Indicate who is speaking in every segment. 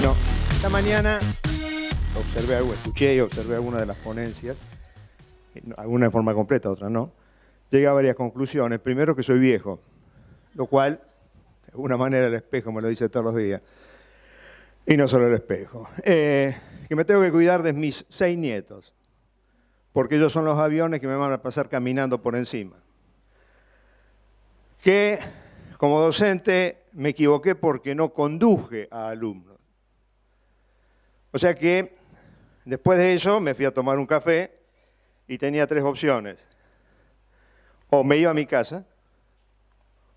Speaker 1: Bueno, esta mañana escuché y observé algunas de las ponencias, algunas de forma completa, otras no. Llegué a varias conclusiones. Primero, que soy viejo, lo cual, de alguna manera, el espejo me lo dice todos los días. Y no solo el espejo. Que me tengo que cuidar de mis 6 nietos, porque ellos son los aviones que me van a pasar caminando por encima. Que, como docente, me equivoqué porque no conduje a alumnos. O sea que, después de eso, me fui a tomar un café y tenía 3 opciones. O me iba a mi casa,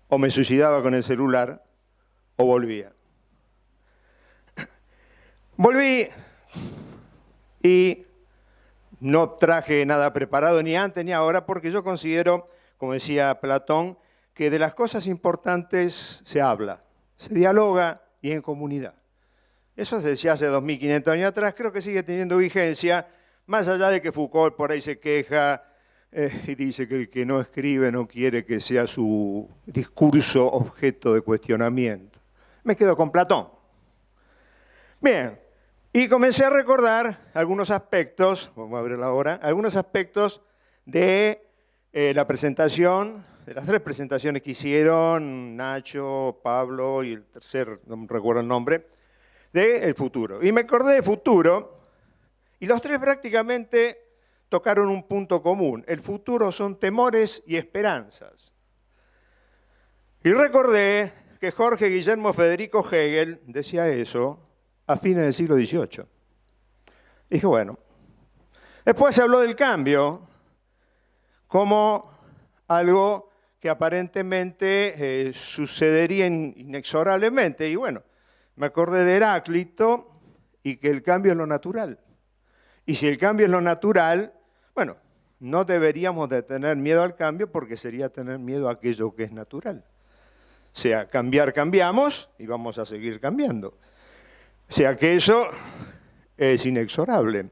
Speaker 1: o me suicidaba con el celular, o volvía. Volví y no traje nada preparado ni antes ni ahora, porque yo considero, como decía Platón, que de las cosas importantes se habla, se dialoga y en comunidad. Eso se decía hace 2500 años atrás, creo que sigue teniendo vigencia, más allá de que Foucault por ahí se queja y dice que el que no escribe no quiere que sea su discurso objeto de cuestionamiento. Me quedo con Platón. Bien, y comencé a recordar algunos aspectos, vamos a abrirla ahora, algunos aspectos de la presentación, de las 3 presentaciones que hicieron Nacho, Pablo y el tercer, no me recuerdo el nombre, del futuro. Y me acordé de futuro, y los 3 prácticamente tocaron un punto común. El futuro son temores y esperanzas. Y recordé que Jorge Guillermo Federico Hegel decía eso a fines del siglo XVIII. Dije, bueno. Después se habló del cambio como algo que aparentemente sucedería inexorablemente. Y bueno, me acordé de Heráclito y que el cambio es lo natural. Y si el cambio es lo natural, bueno, no deberíamos de tener miedo al cambio porque sería tener miedo a aquello que es natural. O sea, cambiar, cambiamos y vamos a seguir cambiando. O sea que eso es inexorable.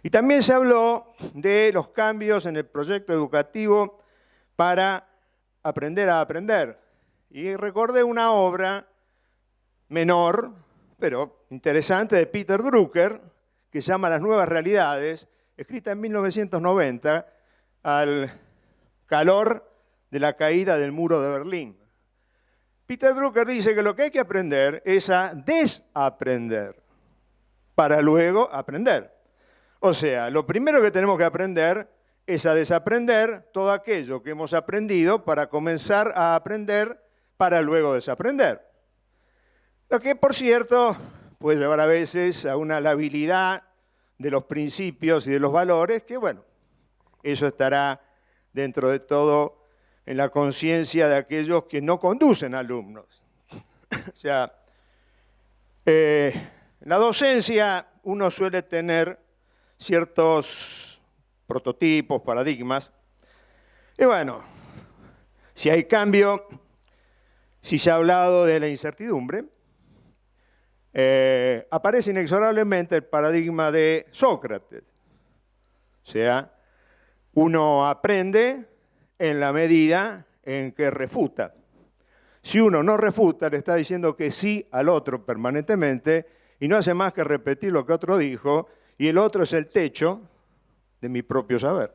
Speaker 1: Y también se habló de los cambios en el proyecto educativo para aprender a aprender. Y recordé una obra menor, pero interesante, de Peter Drucker, que se llama Las Nuevas Realidades, escrita en 1990, al calor de la caída del muro de Berlín. Peter Drucker dice que lo que hay que aprender es a desaprender para luego aprender. O sea, lo primero que tenemos que aprender es a desaprender todo aquello que hemos aprendido para comenzar a aprender para luego desaprender. Lo que, por cierto, puede llevar a veces a una labilidad de los principios y de los valores que, bueno, eso estará dentro de todo en la conciencia de aquellos que no conducen alumnos. O sea, en la docencia uno suele tener ciertos prototipos, paradigmas, y bueno, si hay cambio, si se ha hablado de la incertidumbre, aparece inexorablemente el paradigma de Sócrates. O sea, uno aprende en la medida en que refuta. Si uno no refuta, le está diciendo que sí al otro permanentemente y no hace más que repetir lo que otro dijo, y el otro es el techo de mi propio saber.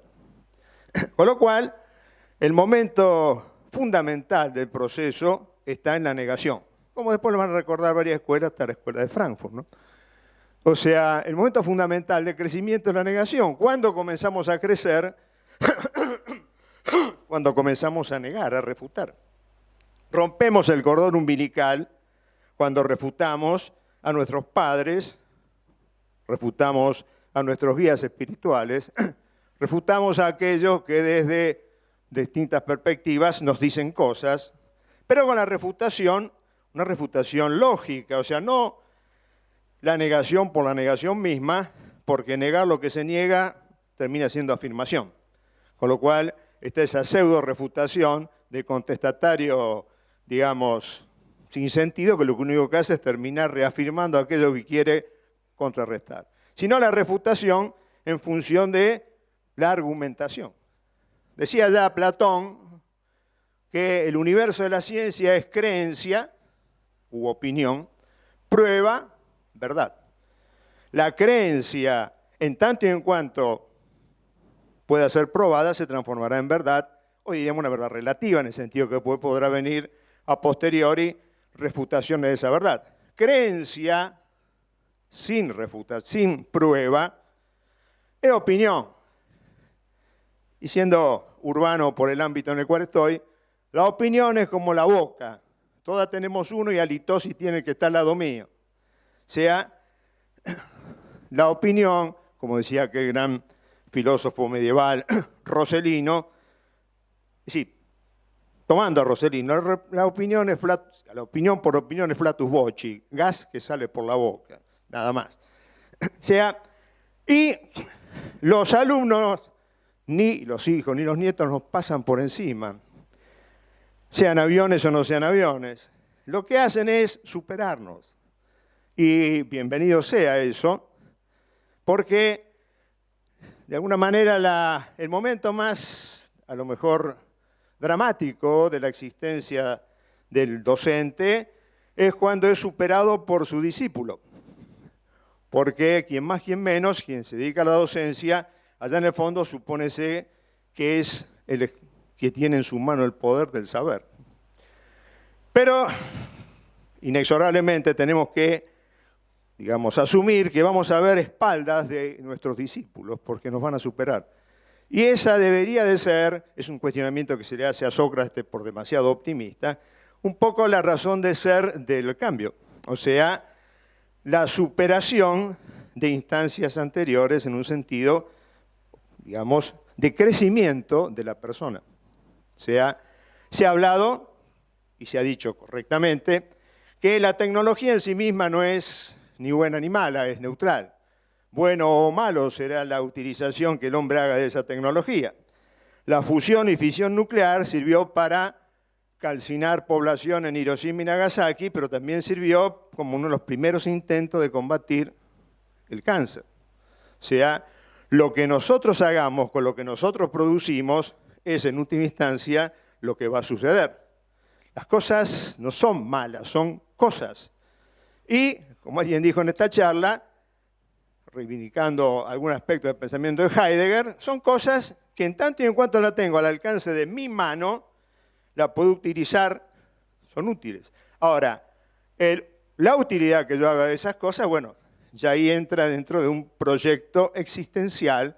Speaker 1: Con lo cual, el momento fundamental del proceso está en la negación. Como después lo van a recordar varias escuelas, hasta la escuela de Frankfurt, ¿no? O sea, el momento fundamental del crecimiento es la negación. ¿Cuándo comenzamos a crecer? Cuando comenzamos a negar, a refutar. Rompemos el cordón umbilical cuando refutamos a nuestros padres, refutamos a nuestros guías espirituales, refutamos a aquellos que desde distintas perspectivas nos dicen cosas, pero con la refutación, una refutación lógica, o sea, no la negación por la negación misma, porque negar lo que se niega termina siendo afirmación. Con lo cual está esa pseudo-refutación de contestatario, digamos, sin sentido, que lo único que hace es terminar reafirmando aquello que quiere contrarrestar. Sino la refutación en función de la argumentación. Decía ya Platón que el universo de la ciencia es creencia u opinión, prueba verdad. La creencia, en tanto y en cuanto pueda ser probada, se transformará en verdad, o diríamos una verdad relativa, en el sentido que podrá venir a posteriori refutaciones de esa verdad. Creencia sin refutación, sin prueba, es opinión. Y siendo urbano por el ámbito en el cual estoy, la opinión es como la boca. Todas tenemos uno y halitosis tiene que estar al lado mío. O sea, la opinión, como decía aquel gran filósofo medieval, Roselino, sí, tomando a Roselino, la opinión por opinión es flatus voci, gas que sale por la boca, nada más. O sea, y los alumnos, ni los hijos, ni los nietos nos pasan por encima, sean aviones o no sean aviones. Lo que hacen es superarnos. Y bienvenido sea eso, porque de alguna manera el momento más, a lo mejor, dramático de la existencia del docente es cuando es superado por su discípulo. Porque quien más, quien menos, quien se dedica a la docencia, allá en el fondo supónese que es el que tiene en su mano el poder del saber. Pero inexorablemente tenemos que, digamos, asumir que vamos a ver espaldas de nuestros discípulos porque nos van a superar. Y esa debería de ser, es un cuestionamiento que se le hace a Sócrates por demasiado optimista, un poco la razón de ser del cambio. O sea, la superación de instancias anteriores en un sentido, digamos, de crecimiento de la persona. O sea, se ha hablado, y se ha dicho correctamente, que la tecnología en sí misma no es ni buena ni mala, es neutral. Bueno o malo será la utilización que el hombre haga de esa tecnología. La fusión y fisión nuclear sirvió para calcinar población en Hiroshima y Nagasaki, pero también sirvió como uno de los primeros intentos de combatir el cáncer. O sea, lo que nosotros hagamos con lo que nosotros producimos es, en última instancia, lo que va a suceder. Las cosas no son malas, son cosas. Y, como alguien dijo en esta charla, reivindicando algún aspecto del pensamiento de Heidegger, son cosas que en tanto y en cuanto la tengo al alcance de mi mano, la puedo utilizar, son útiles. Ahora, la utilidad que yo haga de esas cosas, bueno, ya ahí entra dentro de un proyecto existencial,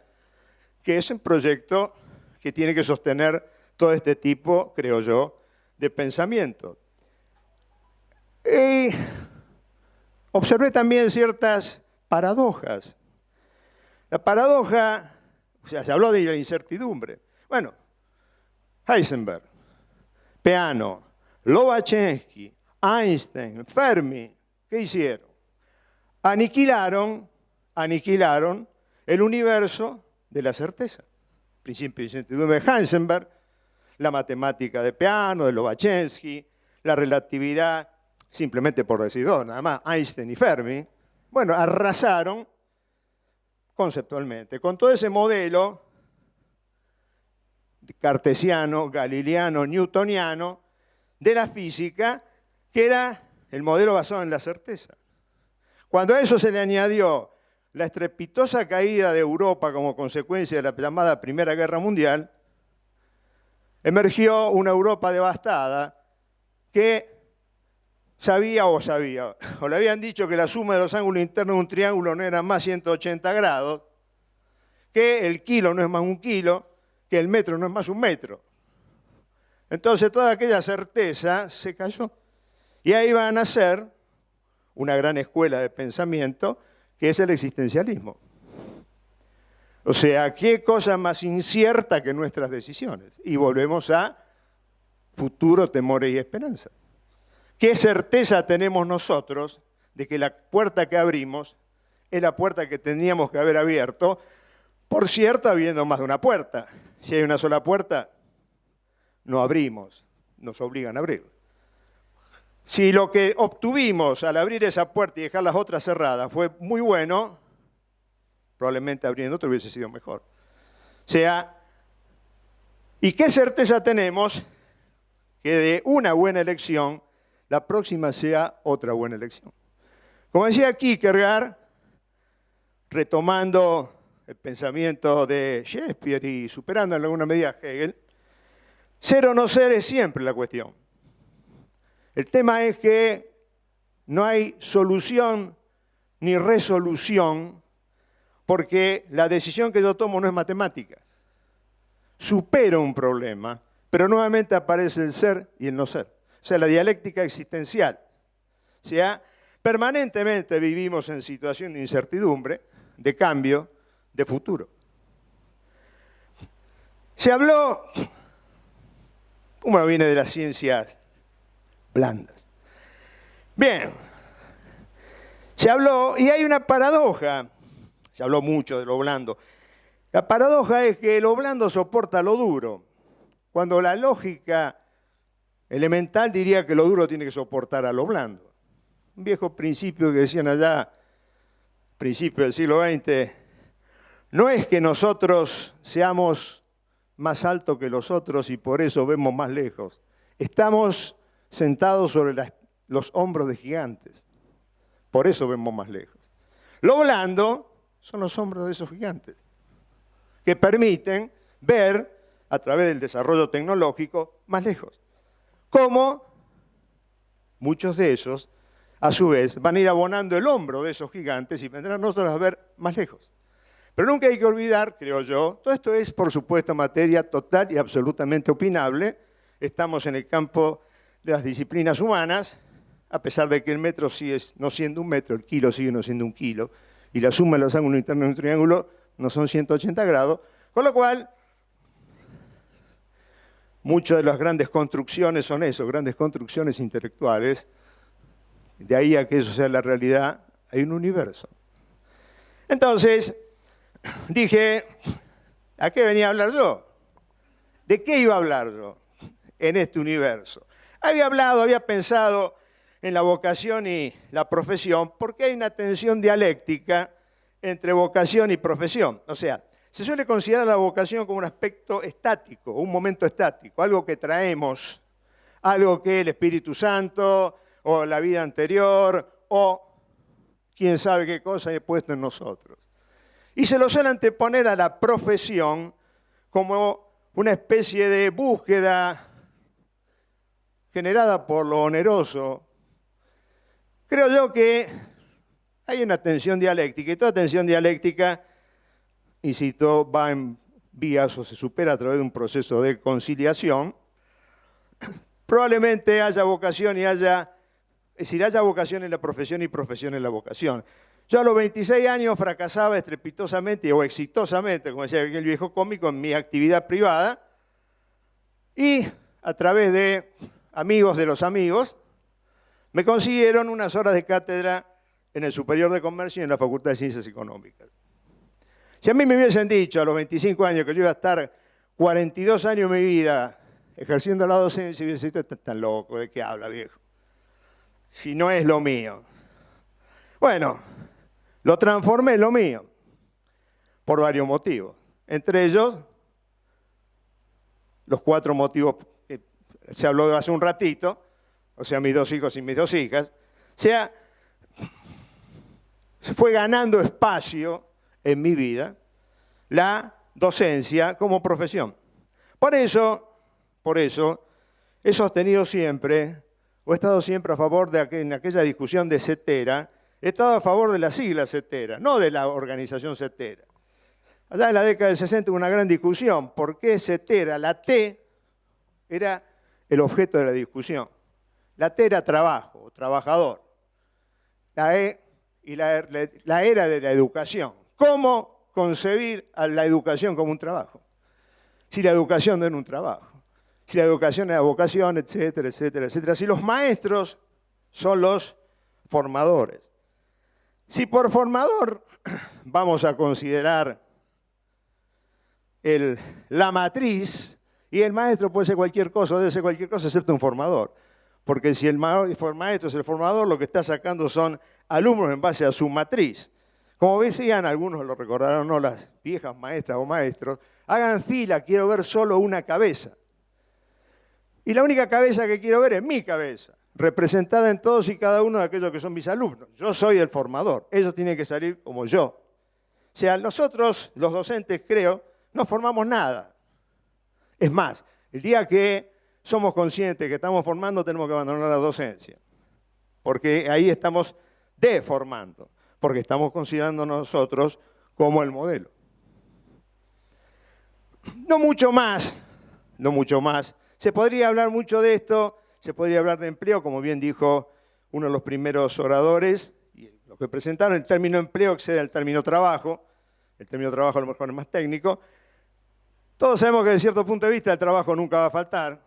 Speaker 1: que es un proyecto que tiene que sostener todo este tipo, creo yo, de pensamiento. Y observé también ciertas paradojas. La paradoja, o sea, se habló de la incertidumbre. Bueno, Heisenberg, Peano, Lobachevsky, Einstein, Fermi, ¿qué hicieron? Aniquilaron el universo de la certeza. Principio de incertidumbre de Heisenberg, la matemática de Peano, de Lobachevsky, la relatividad, simplemente por decir dos, nada más, Einstein y Fermi, bueno, arrasaron conceptualmente con todo ese modelo cartesiano, galileano, newtoniano de la física, que era el modelo basado en la certeza. Cuando a eso se le añadió la estrepitosa caída de Europa como consecuencia de la llamada Primera Guerra Mundial, emergió una Europa devastada que sabía, o le habían dicho que la suma de los ángulos internos de un triángulo no era más 180 grados, que el kilo no es más un kilo, que el metro no es más un metro. Entonces toda aquella certeza se cayó. Y ahí va a nacer una gran escuela de pensamiento que es el existencialismo. O sea, ¿qué cosa más incierta que nuestras decisiones? Y volvemos a futuro, temores y esperanza. ¿Qué certeza tenemos nosotros de que la puerta que abrimos es la puerta que teníamos que haber abierto? Por cierto, habiendo más de una puerta. Si hay una sola puerta, no abrimos, nos obligan a abrirla. Si lo que obtuvimos al abrir esa puerta y dejar las otras cerradas fue muy bueno, probablemente abriendo otra hubiese sido mejor. O sea, ¿y qué certeza tenemos que de una buena elección, la próxima sea otra buena elección? Como decía Kierkegaard, retomando el pensamiento de Shakespeare y superando en alguna medida a Hegel, ser o no ser es siempre la cuestión. El tema es que no hay solución ni resolución porque la decisión que yo tomo no es matemática. Supero un problema, pero nuevamente aparece el ser y el no ser. O sea, la dialéctica existencial. O sea, permanentemente vivimos en situación de incertidumbre, de cambio, de futuro. Se habló, uno viene de las ciencias blandas. Bien, se habló, y hay una paradoja, se habló mucho de lo blando. La paradoja es que lo blando soporta lo duro, cuando la lógica elemental diría que lo duro tiene que soportar a lo blando. Un viejo principio que decían allá, principio del siglo XX, no es que nosotros seamos más altos que los otros y por eso vemos más lejos. Estamos sentados sobre los hombros de gigantes. Por eso vemos más lejos. Lo blando son los hombros de esos gigantes, que permiten ver, a través del desarrollo tecnológico, más lejos. Como muchos de esos, a su vez, van a ir abonando el hombro de esos gigantes y vendrán nosotros a ver más lejos. Pero nunca hay que olvidar, creo yo, todo esto es, por supuesto, materia total y absolutamente opinable. Estamos en el campo de las disciplinas humanas, a pesar de que el metro sigue no siendo un metro, el kilo sigue no siendo un kilo, y la suma de los ángulos internos de un triángulo no son 180 grados, con lo cual muchas de las grandes construcciones son eso, grandes construcciones intelectuales. De ahí a que eso sea la realidad, hay un universo. Entonces, dije, ¿a qué venía a hablar yo? ¿De qué iba a hablar yo en este universo? Había pensado en la vocación y la profesión, porque hay una tensión dialéctica entre vocación y profesión. O sea, se suele considerar la vocación como un aspecto estático, un momento estático, algo que traemos, algo que el Espíritu Santo o la vida anterior o quién sabe qué cosa he puesto en nosotros. Y se lo suele anteponer a la profesión como una especie de búsqueda generada por lo oneroso. Creo yo que hay una tensión dialéctica, y toda tensión dialéctica, insisto, va en vías o se supera a través de un proceso de conciliación. Probablemente haya vocación y haya vocación en la profesión y profesión en la vocación. Yo a los 26 años fracasaba estrepitosamente o exitosamente, como decía aquel viejo cómico, en mi actividad privada, y a través de amigos de los amigos, me consiguieron unas horas de cátedra en el Superior de Comercio y en la Facultad de Ciencias Económicas. Si a mí me hubiesen dicho a los 25 años que yo iba a estar 42 años de mi vida ejerciendo la docencia, hubiese dicho, estás tan loco, ¿de qué habla, viejo? Si no es lo mío. Bueno, lo transformé en lo mío, por varios motivos. Entre ellos, los 4 motivos que se habló de hace un ratito, o sea, mis 2 hijos y mis 2 hijas, o sea, se fue ganando espacio en mi vida la docencia como profesión. Por eso he sostenido siempre, o he estado siempre a favor de en aquella discusión de CETERA, he estado a favor de la sigla CETERA, no de la organización CETERA. Allá en la década del 60 hubo una gran discusión, ¿por qué CETERA? La T era el objeto de la discusión. La T era trabajo, o trabajador. La E y la era de la educación. ¿Cómo concebir a la educación como un trabajo? Si la educación no era un trabajo. Si la educación era vocación, etcétera, etcétera, etcétera. Si los maestros son los formadores. Si por formador vamos a considerar la matriz, y el maestro puede ser cualquier cosa, debe ser cualquier cosa excepto un formador. Porque si el maestro es el formador, lo que está sacando son alumnos en base a su matriz. Como decían, algunos lo recordaron, no, las viejas maestras o maestros, hagan fila, quiero ver solo una cabeza. Y la única cabeza que quiero ver es mi cabeza. representada en todos y cada uno de aquellos que son mis alumnos. Yo soy el formador, ellos tienen que salir como yo. O sea, nosotros, los docentes, creo, no formamos nada. Es más, el día que somos conscientes que estamos formando, tenemos que abandonar la docencia. Porque ahí estamos deformando, porque estamos considerando nosotros como el modelo. No mucho más, no mucho más. Se podría hablar mucho de esto, se podría hablar de empleo, como bien dijo uno de los primeros oradores, y los que presentaron, el término empleo excede al término trabajo. El término trabajo a lo mejor es más técnico. Todos sabemos que desde cierto punto de vista el trabajo nunca va a faltar.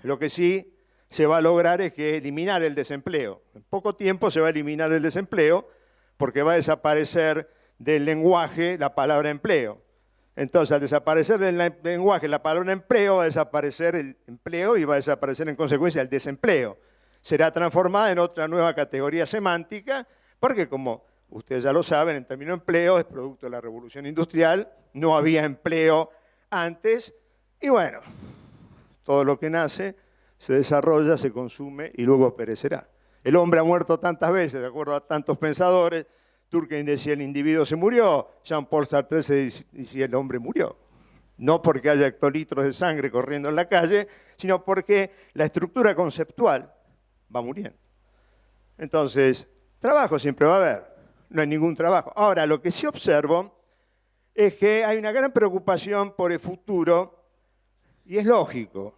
Speaker 1: Lo que sí se va a lograr es que eliminar el desempleo. En poco tiempo se va a eliminar el desempleo porque va a desaparecer del lenguaje la palabra empleo. Entonces, al desaparecer del lenguaje la palabra empleo, va a desaparecer el empleo y va a desaparecer en consecuencia el desempleo. Será transformada en otra nueva categoría semántica porque, como ustedes ya lo saben, el término empleo es producto de la revolución industrial, no había empleo antes y bueno, todo lo que nace se desarrolla, se consume y luego perecerá. El hombre ha muerto tantas veces, de acuerdo a tantos pensadores. Durkheim decía el individuo se murió, Jean-Paul Sartre decía el hombre murió. No porque haya hectolitros de sangre corriendo en la calle, sino porque la estructura conceptual va muriendo. Entonces, trabajo siempre va a haber, no hay ningún trabajo. Ahora, lo que sí observo es que hay una gran preocupación por el futuro, y es lógico,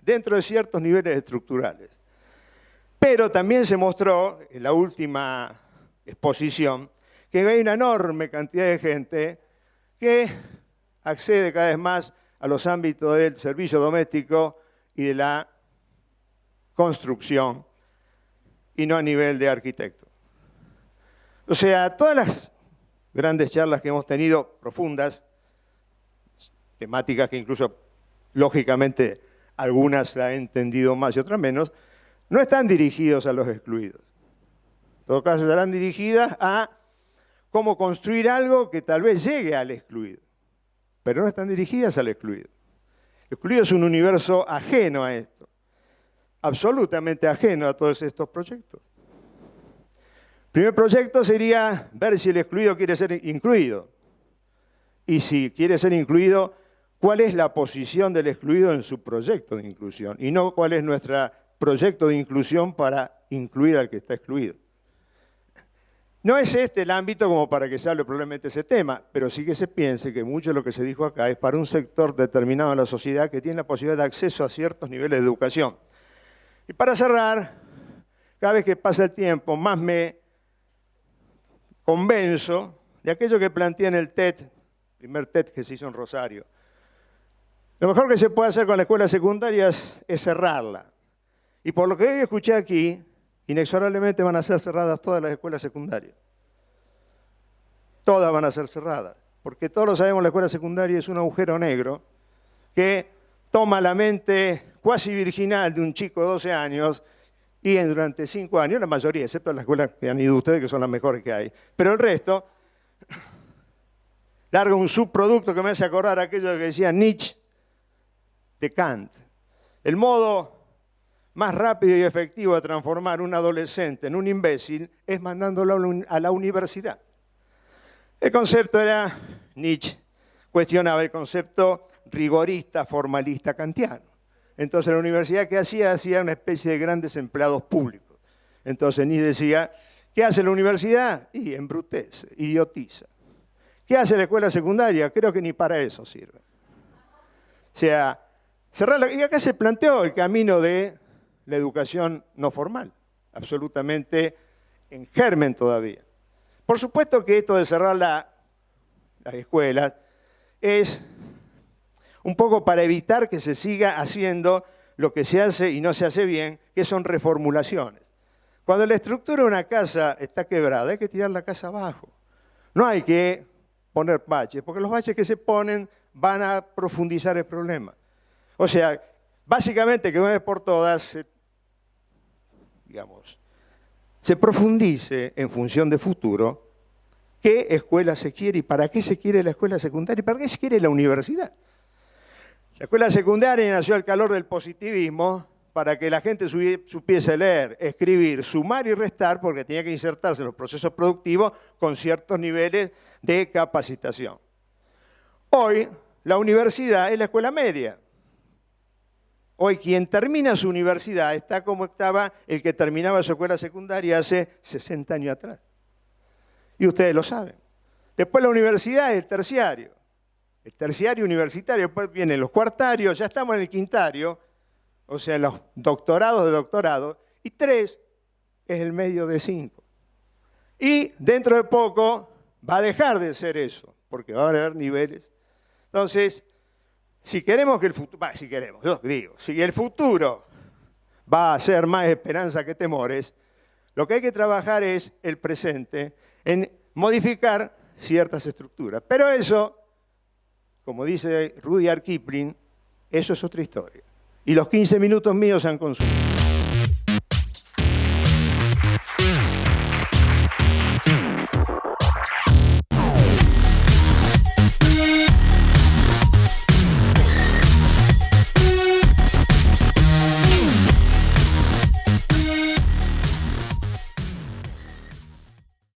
Speaker 1: dentro de ciertos niveles estructurales. Pero también se mostró en la última exposición que hay una enorme cantidad de gente que accede cada vez más a los ámbitos del servicio doméstico y de la construcción y no a nivel de arquitecto. O sea, todas las grandes charlas que hemos tenido, profundas, temáticas que incluso lógicamente algunas la han entendido más y otras menos, no están dirigidos a los excluidos. En todo caso, estarán dirigidas a cómo construir algo que tal vez llegue al excluido, pero no están dirigidas al excluido. El excluido es un universo ajeno a esto, absolutamente ajeno a todos estos proyectos. El primer proyecto sería ver si el excluido quiere ser incluido. Y si quiere ser incluido, ¿cuál es la posición del excluido en su proyecto de inclusión? Y no cuál es nuestro proyecto de inclusión para incluir al que está excluido. No es este el ámbito como para que se hable probablemente de ese tema, pero sí que se piense que mucho de lo que se dijo acá es para un sector determinado de la sociedad que tiene la posibilidad de acceso a ciertos niveles de educación. Y para cerrar, cada vez que pasa el tiempo, más me convenzo de aquello que planteé en el TED, primer TED que se hizo en Rosario. Lo mejor que se puede hacer con la escuela secundaria es cerrarla. Y por lo que hoy escuché aquí, inexorablemente van a ser cerradas todas las escuelas secundarias. Todas van a ser cerradas. Porque todos lo sabemos, la escuela secundaria es un agujero negro que toma la mente cuasi virginal de un chico de 12 años y durante 5 años, la mayoría, excepto las escuelas que han ido ustedes, que son las mejores que hay, pero el resto larga un subproducto que me hace acordar aquello que decía Nietzsche de Kant. El modo más rápido y efectivo de transformar un adolescente en un imbécil es mandándolo a la universidad. El concepto era, Nietzsche cuestionaba el concepto rigorista, formalista, kantiano. Entonces la universidad, ¿qué hacía? Hacía una especie de grandes empleados públicos. Entonces Nietzsche decía, ¿qué hace la universidad? Y embrutece, idiotiza. ¿Qué hace la escuela secundaria? Creo que ni para eso sirve. O sea, y acá se planteó el camino de la educación no formal, absolutamente en germen todavía. Por supuesto que esto de cerrar las escuelas es un poco para evitar que se siga haciendo lo que se hace y no se hace bien, que son reformulaciones. Cuando la estructura de una casa está quebrada, hay que tirar la casa abajo. No hay que poner baches, porque los baches que se ponen van a profundizar el problema. O sea, básicamente que de una vez por todas se profundice en función de futuro qué escuela se quiere y para qué se quiere la escuela secundaria y para qué se quiere la universidad. La escuela secundaria nació al calor del positivismo, para que la gente supiese leer, escribir, sumar y restar, porque tenía que insertarse en los procesos productivos con ciertos niveles de capacitación. Hoy, la universidad es la escuela media. Hoy, quien termina su universidad está como estaba el que terminaba su escuela secundaria hace 60 años atrás. Y ustedes lo saben. Después la universidad es el terciario. El terciario universitario, después vienen los cuartarios, ya estamos en el quintario, o sea, los doctorados de doctorado, y 3 es el medio de 5. Y dentro de poco va a dejar de ser eso, porque va a haber niveles. Entonces, si queremos que el futuro, si el futuro va a ser más esperanza que temores, lo que hay que trabajar es el presente, en modificar ciertas estructuras. Pero eso, como dice Rudyard Kipling, eso es otra historia. Y los 15 minutos míos se han consumido.